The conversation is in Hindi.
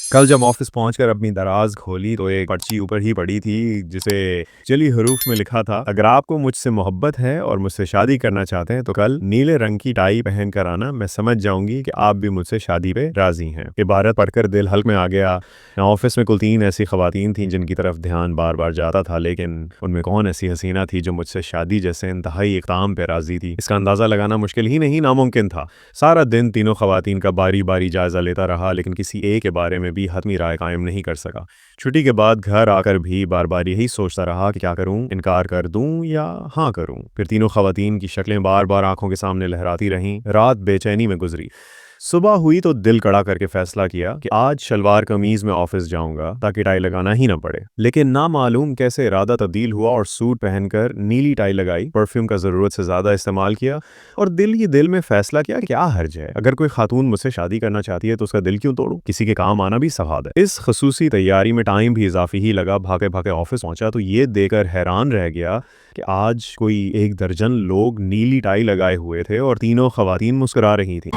कल जब ऑफिस पहुंचकर अपनी दराज खोली तो एक पर्ची ऊपर ही पड़ी थी जिसे जली हरूफ में लिखा था, अगर आपको मुझसे मोहब्बत है और मुझसे शादी करना चाहते हैं तो कल नीले रंग की टाई पहन कर आना, मैं समझ जाऊंगी कि आप भी मुझसे शादी पे राजी हैं। इबारत पढ़कर दिल हल्क में आ गया। ऑफिस में कुल 3 ऐसी खवातीन थीं जिनकी तरफ ध्यान बार बार जाता था, लेकिन उनमें कौन ऐसी हसीना थी जो मुझसे शादी जैसे इंतहाई इक़दाम पे राजी थी। इसका अंदाज़ा लगाना मुश्किल ही नहीं, नामुमकिन था। सारा दिन तीनों खवातीन का बारी बारी जायजा लेता रहा, लेकिन किसी एक के बारे में भी हतमी राय कायम नहीं कर सका। छुट्टी के बाद घर आकर भी बार बार यही सोचता रहा कि क्या करूं, इनकार कर दूं या हाँ करूं। फिर तीनों खवातीन की शक्लें बार बार आंखों के सामने लहराती रहीं। रात बेचैनी में गुजरी। सुबह हुई तो दिल कड़ा करके फैसला किया कि आज शलवार कमीज में ऑफिस जाऊंगा ताकि टाई लगाना ही ना पड़े। लेकिन ना मालूम कैसे इरादा तब्दील हुआ और सूट पहनकर नीली टाई लगाई, परफ्यूम का जरूरत से ज्यादा इस्तेमाल किया और दिल ही दिल में फैसला किया कि क्या हर्ज है, अगर कोई खातून मुझसे शादी करना चाहती है तो उसका दिल क्यों तोड़ूं, किसी के काम आना भी सवाब है। इस खसूसी तैयारी में टाइम भी इजाफी ही लगा। भागे भागे ऑफिस पहुंचा तो ये देखकर हैरान रह गया कि आज कोई 1 दर्जन लोग नीली टाई लगाए हुए थे और तीनों खवातीन मुस्कुरा रही थी।